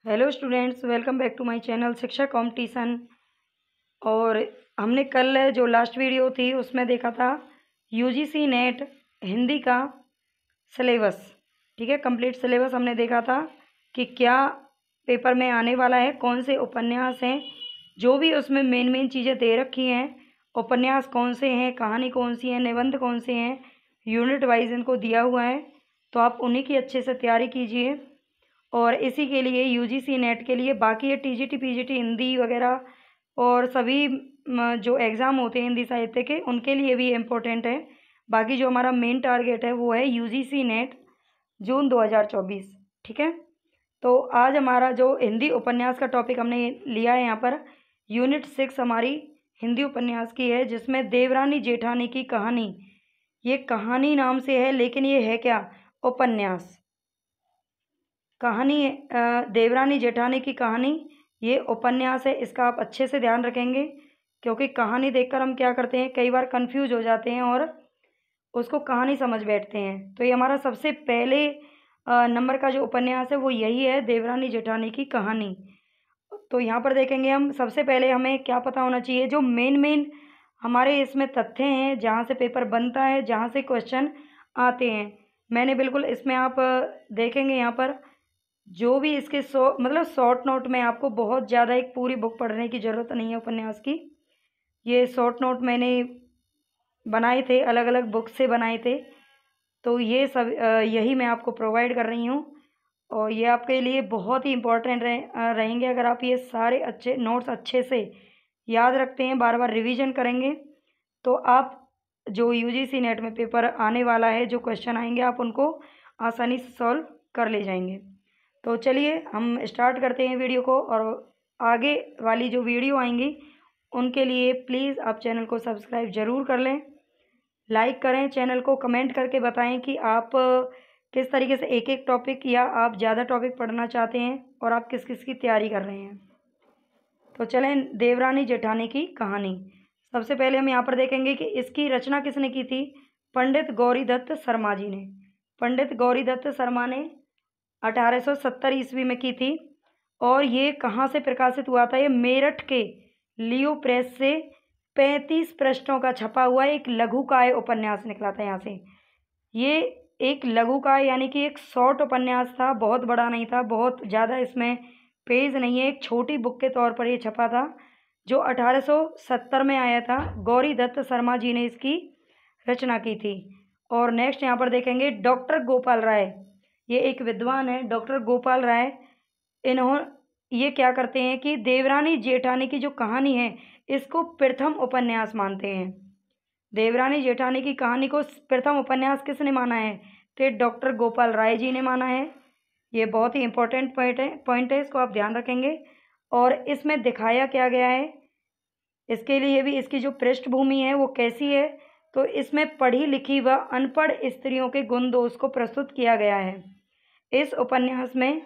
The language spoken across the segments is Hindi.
Hello students, welcome back to my channel Shiksha competition. और हमने कल जो लास्ट वीडियो थी उसमें देखा था यूजीसी नेट हिंदी का सिलेबस। ठीक है, कंप्लीट सिलेबस हमने देखा था कि क्या पेपर में आने वाला है, कौन से उपन्यास हैं, जो भी उसमें मेन चीज़ें दे रखी हैं, उपन्यास कौन से हैं, कहानी कौन सी है, निबंध कौन से हैं, यूनिट वाइज इनको दिया हुआ है। तो आप उन्हीं की अच्छे से तैयारी कीजिए। और इसी के लिए यूजीसी नेट के लिए बाकी ये टीजीटी पीजीटी हिंदी वगैरह और सभी जो एग्ज़ाम होते हैं हिंदी साहित्य के, उनके लिए भी इम्पोर्टेंट है। बाकी जो हमारा मेन टारगेट है वो है यूजीसी नेट जून 2024। ठीक है, तो आज हमारा जो हिंदी उपन्यास का टॉपिक हमने लिया है यहाँ पर यूनिट 6 हमारी हिंदी उपन्यास की है, जिसमें देवरानी जेठानी की कहानी। ये कहानी नाम से है, लेकिन ये है क्या? उपन्यास। कहानी देवरानी जेठानी की कहानी ये उपन्यास है। इसका आप अच्छे से ध्यान रखेंगे, क्योंकि कहानी देखकर हम क्या करते हैं, कई बार कंफ्यूज हो जाते हैं और उसको कहानी समझ बैठते हैं। तो ये हमारा सबसे पहले नंबर का जो उपन्यास है वो यही है, देवरानी जेठानी की कहानी। तो यहाँ पर देखेंगे हम, सबसे पहले हमें क्या पता होना चाहिए, जो मेन हमारे इसमें तथ्य हैं, जहाँ से पेपर बनता है, जहाँ से क्वेश्चन आते हैं। मैंने बिल्कुल इसमें आप देखेंगे यहाँ पर जो भी इसके मतलब शॉर्ट नोट में, आपको बहुत ज़्यादा एक पूरी बुक पढ़ने की ज़रूरत नहीं है उपन्यास की। ये शॉर्ट नोट मैंने बनाए थे, अलग अलग बुक से बनाए थे। तो ये सब यही मैं आपको प्रोवाइड कर रही हूँ, और ये आपके लिए बहुत ही इम्पोर्टेंट रहेंगे। अगर आप ये सारे अच्छे नोट्स अच्छे से याद रखते हैं, बार बार रिवीजन करेंगे, तो आप जो यूजीसी नेट में पेपर आने वाला है, जो क्वेश्चन आएंगे, आप उनको आसानी से सॉल्व कर ले जाएंगे। तो चलिए हम स्टार्ट करते हैं वीडियो को। और आगे वाली जो वीडियो आएंगी उनके लिए प्लीज़ आप चैनल को सब्सक्राइब ज़रूर कर लें, लाइक करें चैनल को, कमेंट करके बताएं कि आप किस तरीके से एक एक टॉपिक या आप ज़्यादा टॉपिक पढ़ना चाहते हैं और आप किस किस की तैयारी कर रहे हैं। तो चलें, देवरानी जेठानी की कहानी। सबसे पहले हम यहाँ पर देखेंगे कि इसकी रचना किसने की थी। पंडित गौरीदत्त शर्मा जी ने। पंडित गौरीदत्त शर्मा ने 1870 ईस्वी में की थी। और ये कहाँ से प्रकाशित हुआ था? ये मेरठ के लियो प्रेस से 35 पृष्ठों का छपा हुआ एक लघुकाय उपन्यास निकला था यहाँ से। ये एक लघुकाय यानी कि एक शॉर्ट उपन्यास था, बहुत बड़ा नहीं था, बहुत ज़्यादा इसमें पेज नहीं है, एक छोटी बुक के तौर पर ये छपा था, जो 1870 में आया था। गौरी दत्त शर्मा जी ने इसकी रचना की थी। और नेक्स्ट यहाँ पर देखेंगे डॉक्टर गोपाल राय। ये एक विद्वान है, डॉक्टर गोपाल राय। ये क्या करते हैं कि देवरानी जेठानी की जो कहानी है इसको प्रथम उपन्यास मानते हैं। देवरानी जेठानी की कहानी को प्रथम उपन्यास किसने माना है? तो डॉक्टर गोपाल राय जी ने माना है। ये बहुत ही इंपॉर्टेंट पॉइंट है, इसको आप ध्यान रखेंगे। और इसमें दिखाया क्या गया है, इसके लिए भी इसकी जो पृष्ठभूमि है वो कैसी है, तो इसमें पढ़ी लिखी व अनपढ़ स्त्रियों के गुण दोष को प्रस्तुत किया गया है इस उपन्यास में।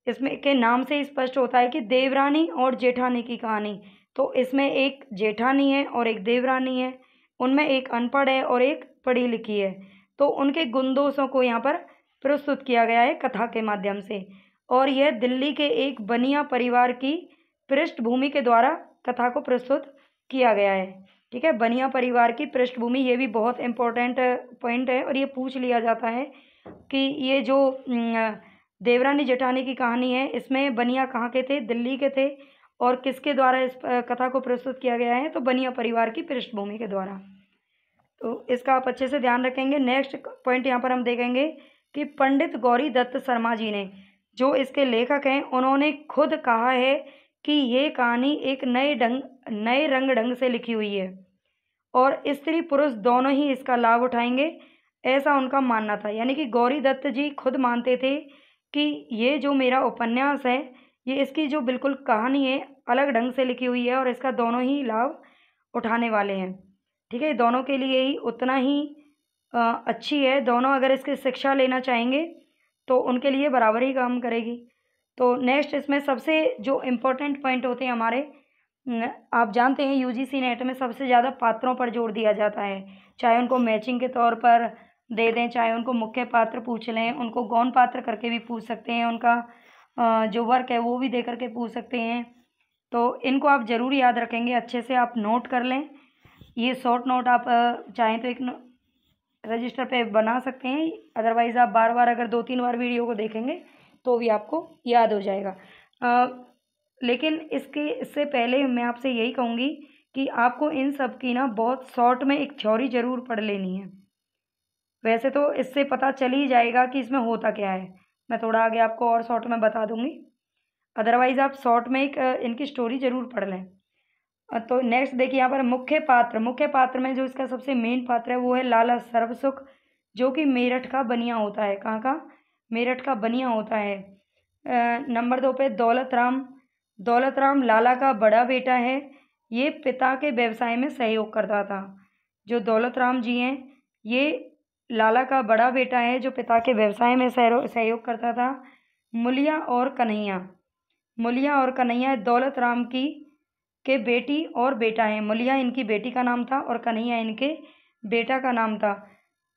इसमें के नाम से स्पष्ट होता है कि देवरानी और जेठानी की कहानी। तो इसमें एक जेठानी है और एक देवरानी है, उनमें एक अनपढ़ है और एक पढ़ी लिखी है। तो उनके गुण दोषों को यहाँ पर प्रस्तुत किया गया है कथा के माध्यम से। और यह दिल्ली के एक बनिया परिवार की पृष्ठभूमि के द्वारा कथा को प्रस्तुत किया गया है। ठीक है, बनिया परिवार की पृष्ठभूमि, ये भी बहुत इम्पोर्टेंट पॉइंट है और ये पूछ लिया जाता है कि ये जो देवरानी जेठानी की कहानी है, इसमें बनिया कहाँ के थे? दिल्ली के थे। और किसके द्वारा इस कथा को प्रस्तुत किया गया है? तो बनिया परिवार की पृष्ठभूमि के द्वारा। तो इसका आप अच्छे से ध्यान रखेंगे। नेक्स्ट पॉइंट यहाँ पर हम देखेंगे कि पंडित गौरी दत्त शर्मा जी ने, जो इसके लेखक हैं, उन्होंने खुद कहा है कि ये कहानी एक नए रंग ढंग से लिखी हुई है और स्त्री पुरुष दोनों ही इसका लाभ उठाएंगे, ऐसा उनका मानना था। यानी कि गौरी दत्त जी खुद मानते थे कि ये जो मेरा उपन्यास है, ये इसकी जो बिल्कुल कहानी है अलग ढंग से लिखी हुई है और इसका दोनों ही लाभ उठाने वाले हैं। ठीक है, दोनों के लिए ही उतना ही अच्छी है। दोनों अगर इसकी शिक्षा लेना चाहेंगे तो उनके लिए बराबर ही काम करेगी। तो नेक्स्ट इसमें सबसे जो इम्पोर्टेंट पॉइंट होते हैं हमारे, आप जानते हैं यूजीसी नेट में सबसे ज़्यादा पात्रों पर जोर दिया जाता है। चाहे उनको मैचिंग के तौर पर दे दें, चाहे उनको मुख्य पात्र पूछ लें, उनको गौण पात्र करके भी पूछ सकते हैं, उनका जो वर्क है वो भी दे करके पूछ सकते हैं। तो इनको आप ज़रूर याद रखेंगे, अच्छे से आप नोट कर लें। ये शॉर्ट नोट आप चाहें तो एक रजिस्टर पे बना सकते हैं, अदरवाइज़ आप बार बार अगर 2-3 बार वीडियो को देखेंगे तो भी आपको याद हो जाएगा। लेकिन इससे पहले मैं आपसे यही कहूँगी कि आपको इन सब की ना बहुत शॉर्ट में एक थ्योरी ज़रूर पढ़ लेनी है। वैसे तो इससे पता चल ही जाएगा कि इसमें होता क्या है, मैं थोड़ा आगे आपको और शॉर्ट में बता दूँगी। अदरवाइज़ आप शॉर्ट में एक इनकी स्टोरी ज़रूर पढ़ लें। तो नेक्स्ट देखिए यहाँ पर मुख्य पात्र में जो इसका सबसे मेन पात्र है वो है लाला सर्वसुख, जो कि मेरठ का बनिया होता है। कहाँ का? मेरठ का बनिया होता है। नंबर 2 पे दौलत राम लाला का बड़ा बेटा है। ये पिता के व्यवसाय में सहयोग करता था। जो दौलत राम जी हैं ये लाला का बड़ा बेटा है जो पिता के व्यवसाय में सहयोग करता था। मुलिया और कन्हैया दौलत राम की के बेटी और बेटा है। मुलिया इनकी बेटी का नाम था और कन्हैया इनके बेटा का नाम था।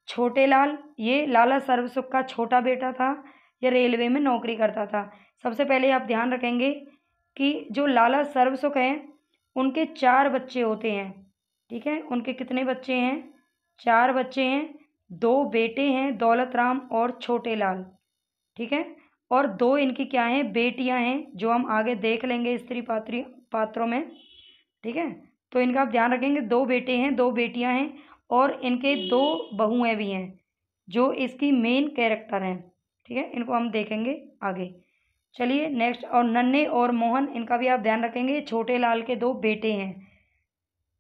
छोटे लाल ये लाला सर्वसुख का छोटा बेटा था। ये रेलवे में नौकरी करता था। सबसे पहले आप ध्यान रखेंगे कि जो लाला सर्वसुख हैं उनके 4 बच्चे होते हैं। ठीक है, उनके कितने बच्चे हैं? 4 बच्चे हैं। 2 बेटे हैं, दौलत राम और छोटे लाल। ठीक है, और 2 इनकी क्या हैं? बेटियां हैं, जो हम आगे देख लेंगे स्त्री पात्रों में। ठीक है, तो इनका आप ध्यान रखेंगे। 2 बेटे हैं, 2 बेटियां हैं और इनके 2 बहुएं भी हैं जो इसकी मेन कैरेक्टर हैं। ठीक है, इनको हम देखेंगे आगे। चलिए नेक्स्ट, और नन्हे और मोहन, इनका भी आप ध्यान रखेंगे। छोटे लाल के 2 बेटे हैं।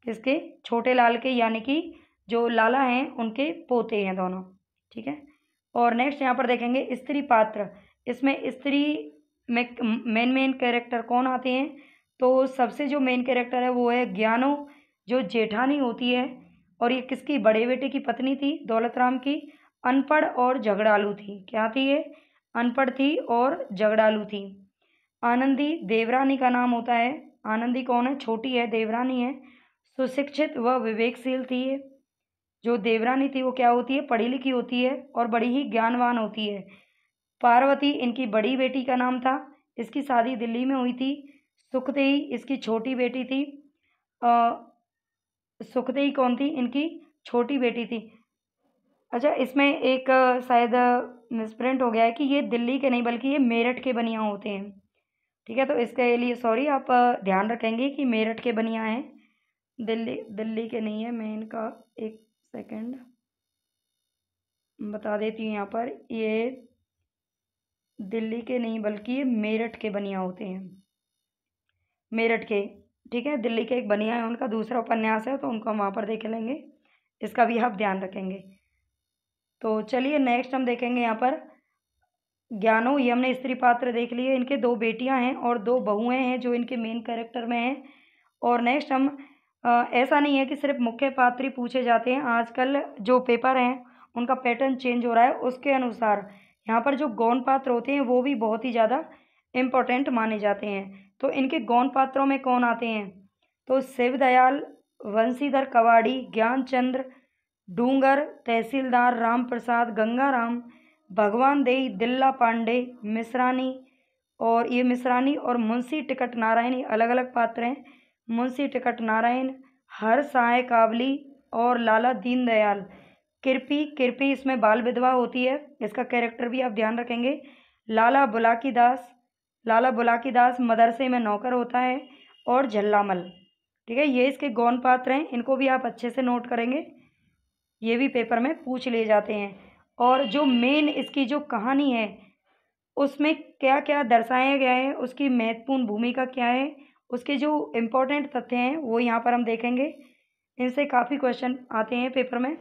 किसके? छोटे लाल के, यानी कि जो लाला हैं उनके पोते हैं दोनों। ठीक है, और नेक्स्ट यहाँ पर देखेंगे स्त्री पात्र। इसमें स्त्री में मेन कैरेक्टर कौन आते हैं? तो सबसे जो मेन कैरेक्टर है वो है ज्ञानो, जो जेठानी होती है, और ये किसकी? बड़े बेटे की पत्नी थी, दौलत राम की। अनपढ़ और झगड़ालू थी। क्या थी ये? अनपढ़ थी और झगड़ालू थी। आनंदी देवरानी का नाम होता है। आनंदी कौन है? छोटी है, देवरानी है। सुशिक्षित व विवेकशील थी ये। जो देवरानी थी वो क्या होती है? पढ़ी लिखी होती है और बड़ी ही ज्ञानवान होती है। पार्वती इनकी बड़ी बेटी का नाम था। इसकी शादी दिल्ली में हुई थी। सुखदेई इसकी छोटी बेटी थी। सुखदेई कौन थी? इनकी छोटी बेटी थी। अच्छा, इसमें एक शायद मिसप्रिंट हो गया है कि ये दिल्ली के नहीं बल्कि ये मेरठ के बनिया होते हैं। ठीक है, तो इसके लिए सॉरी, आप ध्यान रखेंगे कि मेरठ के बनिया हैं, दिल्ली के नहीं है। मैं इनका एक सेकंड बता देती हूँ। यहाँ पर ये दिल्ली के नहीं बल्कि ये मेरठ के बनिया होते हैं, मेरठ के। ठीक है, दिल्ली के एक बनिया है, उनका दूसरा उपन्यास है तो उनको हम वहाँ पर देख लेंगे। इसका भी आप ध्यान रखेंगे। तो चलिए नेक्स्ट हम देखेंगे यहाँ पर ज्ञानो, ये हमने स्त्री पात्र देख लिए। इनके 2 बेटियां हैं और 2 बहुएं हैं जो इनके मेन कैरेक्टर में हैं। और नेक्स्ट हम ऐसा नहीं है कि सिर्फ मुख्य पात्र ही पूछे जाते हैं। आजकल जो पेपर हैं उनका पैटर्न चेंज हो रहा है, उसके अनुसार यहाँ पर जो गौण पात्र होते हैं वो भी बहुत ही ज़्यादा इम्पोर्टेंट माने जाते हैं। तो इनके गौण पात्रों में कौन आते हैं? तो शिवदयाल, वंशीधर कवाड़ी, ज्ञानचंद्र, डूंगर, तहसीलदार राम प्रसाद, गंगाराम, भगवान देई, दिल्ला पांडे, मिश्रानी, और ये मिश्रानी और मुंशी टिकट नारायण, ये अलग अलग पात्र हैं। मुंशी टिकट नारायण, हर सहाय काबली और लाला दीनदयाल। कृपी इसमें बाल विधवा होती है, इसका कैरेक्टर भी आप ध्यान रखेंगे। लाला बुलाकी दास मदरसे में नौकर होता है। और झल्लामल। ठीक है, ये इसके गौण पात्र हैं, इनको भी आप अच्छे से नोट करेंगे, ये भी पेपर में पूछ लिए जाते हैं। और जो मेन इसकी जो कहानी है उसमें क्या क्या दर्शाया गया है, उसकी महत्वपूर्ण भूमिका क्या है, उसके जो इम्पोर्टेंट तथ्य हैं वो यहाँ पर हम देखेंगे। इनसे काफ़ी क्वेश्चन आते हैं पेपर में।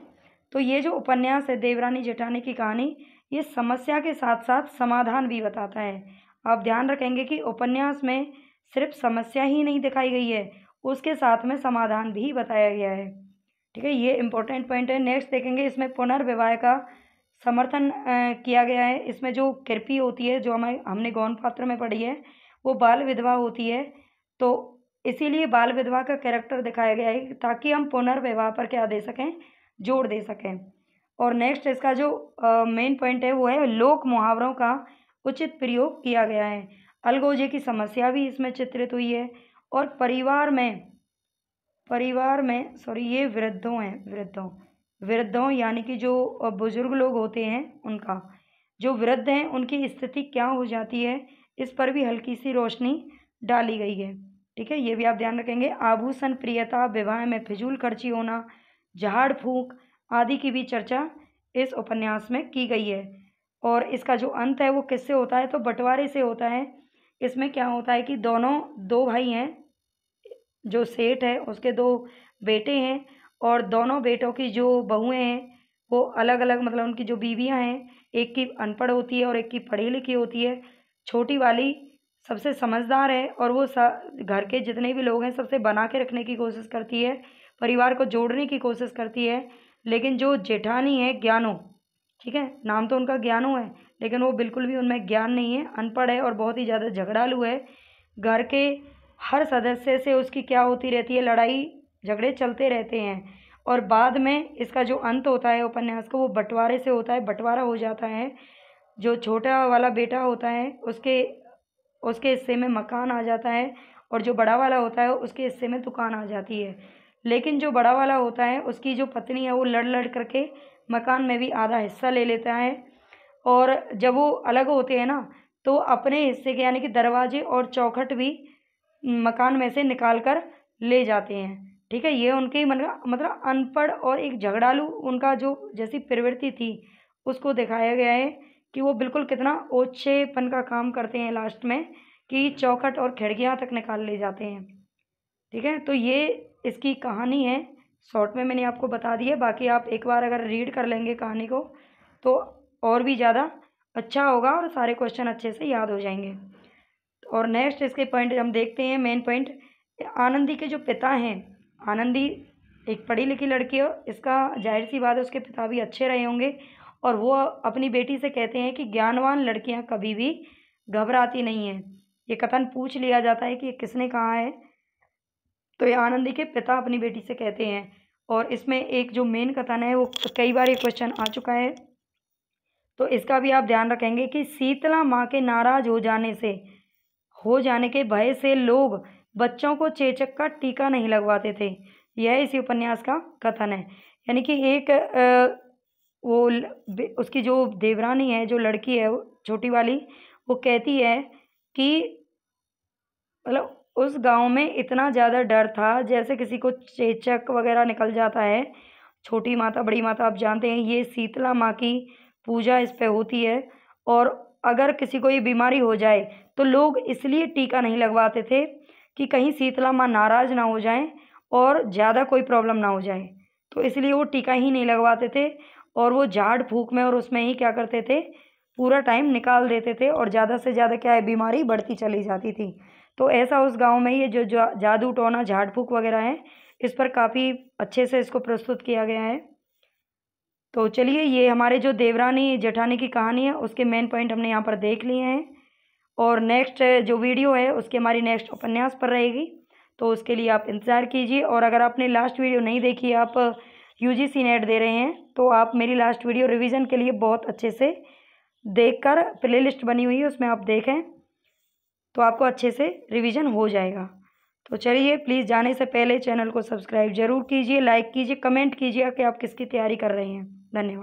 तो ये जो उपन्यास है देवरानी जेठानी की कहानी, ये समस्या के साथ साथ समाधान भी बताता है। आप ध्यान रखेंगे कि उपन्यास में सिर्फ समस्या ही नहीं दिखाई गई है, उसके साथ में समाधान भी बताया गया है। ठीक है, ये इम्पोर्टेंट पॉइंट है। नेक्स्ट देखेंगे, इसमें पुनर्विवाह का समर्थन किया गया है। इसमें जो कृपी होती है, जो हमने गौण पात्र में पढ़ी है, वो बाल विधवा होती है। तो इसीलिए बाल विधवा का कैरेक्टर दिखाया गया है ताकि हम पुनर्विवाह पर क्या दे सकें? जोड़ दे सकें। और नेक्स्ट इसका जो मेन पॉइंट है वो है लोक मुहावरों का उचित प्रयोग किया गया है। अलगोजे की समस्या भी इसमें चित्रित हुई है। और परिवार में सॉरी ये वृद्धों यानी कि जो बुजुर्ग लोग होते हैं उनका, जो वृद्ध हैं उनकी स्थिति क्या हो जाती है, इस पर भी हल्की सी रोशनी डाली गई है। ठीक है, ये भी आप ध्यान रखेंगे। आभूषण प्रियता, विवाह में फिजूल खर्ची होना, झाड़ फूंक आदि की भी चर्चा इस उपन्यास में की गई है। और इसका जो अंत है वो किससे होता है, तो बंटवारे से होता है। इसमें क्या होता है कि दो भाई हैं, जो सेठ है उसके 2 बेटे हैं, और दोनों बेटों की जो बहुएं हैं वो अलग अलग, मतलब उनकी जो बीवियां हैं, एक की अनपढ़ होती है और एक की पढ़ी लिखी होती है। छोटी वाली सबसे समझदार है और वो घर के जितने भी लोग हैं सबसे बना के रखने की कोशिश करती है, परिवार को जोड़ने की कोशिश करती है। लेकिन जो जेठानी है ज्ञानो, ठीक है, नाम तो उनका ज्ञानो है, लेकिन वो बिल्कुल भी उनमें ज्ञान नहीं है, अनपढ़ है और बहुत ही ज़्यादा झगड़ालू है। घर के हर सदस्य से उसकी क्या होती रहती है, लड़ाई झगड़े चलते रहते हैं। और बाद में इसका जो अंत होता है उपन्यास का, वो बंटवारे से होता है, बंटवारा हो जाता है। जो छोटा वाला बेटा होता है उसके हिस्से में मकान आ जाता है, और जो बड़ा वाला होता है उसके हिस्से में दुकान आ जाती है। लेकिन जो बड़ा वाला होता है उसकी जो पत्नी है वो लड़ करके मकान में भी आधा हिस्सा ले लेता है। और जब वो अलग होते हैं ना, तो अपने हिस्से के यानी कि दरवाजे और चौखट भी मकान में से निकाल कर ले जाते हैं। ठीक है, ये उनकी मतलब अनपढ़ और एक झगड़ालू उनका जो जैसी प्रवृत्ति थी उसको दिखाया गया है कि वो बिल्कुल कितना ओछेपन का काम करते हैं लास्ट में, कि चौखट और खिड़कियाँ तक निकाल ले जाते हैं। ठीक है, तो ये इसकी कहानी है, शॉर्ट में मैंने आपको बता दी है। बाकी आप एक बार अगर रीड कर लेंगे कहानी को तो और भी ज़्यादा अच्छा होगा और सारे क्वेश्चन अच्छे से याद हो जाएंगे। और नेक्स्ट इसके पॉइंट हम देखते हैं। मेन पॉइंट, आनंदी के जो पिता हैं, आनंदी एक पढ़ी लिखी लड़की है, इसका जाहिर सी बात है उसके पिता भी अच्छे रहे होंगे, और वो अपनी बेटी से कहते हैं कि ज्ञानवान लड़कियां कभी भी घबराती नहीं हैं। ये कथन पूछ लिया जाता है कि ये किसने कहा है, तो ये आनंदी के पिता अपनी बेटी से कहते हैं। और इसमें एक जो मेन कथन है वो कई बार ये क्वेश्चन आ चुका है, तो इसका भी आप ध्यान रखेंगे कि शीतला माँ के नाराज हो जाने के भय से लोग बच्चों को चेचक का टीका नहीं लगवाते थे। यह इसी उपन्यास का कथन है। यानी कि एक उसकी जो देवरानी है, जो लड़की है छोटी वाली, वो कहती है कि मतलब उस गांव में इतना ज़्यादा डर था, जैसे किसी को चेचक वगैरह निकल जाता है। छोटी माता बड़ी माता आप जानते हैं, ये शीतला माँ की पूजा इस पे होती है। और अगर किसी को ये बीमारी हो जाए तो लोग इसलिए टीका नहीं लगवाते थे कि कहीं शीतला माँ नाराज़ ना हो जाएं और ज़्यादा कोई प्रॉब्लम ना हो जाए, तो इसलिए वो टीका ही नहीं लगवाते थे। और वो झाड़ फूक में और उसमें ही क्या करते थे, पूरा टाइम निकाल देते थे, और ज़्यादा से ज़्यादा क्या है, बीमारी बढ़ती चली जाती थी। तो ऐसा उस गांव में ये जो जादू टोना झाड़ फूक वगैरह है, इस पर काफ़ी अच्छे से इसको प्रस्तुत किया गया है। तो चलिए, ये हमारे जो देवरानी जेठानी की कहानी है उसके मेन पॉइंट हमने यहाँ पर देख लिए हैं। और नेक्स्ट जो वीडियो है उसकी हमारी नेक्स्ट उपन्यास पर रहेगी, तो उसके लिए आप इंतज़ार कीजिए। और अगर आपने लास्ट वीडियो नहीं देखी, आप यूजीसी नेट दे रहे हैं, तो आप मेरी लास्ट वीडियो रिवीजन के लिए बहुत अच्छे से देखकर, प्लेलिस्ट बनी हुई है उसमें आप देखें, तो आपको अच्छे से रिवीजन हो जाएगा। तो चलिए, प्लीज़ जाने से पहले चैनल को सब्सक्राइब ज़रूर कीजिए, लाइक कीजिए, कमेंट कीजिए कि आप किसकी तैयारी कर रहे हैं। धन्यवाद।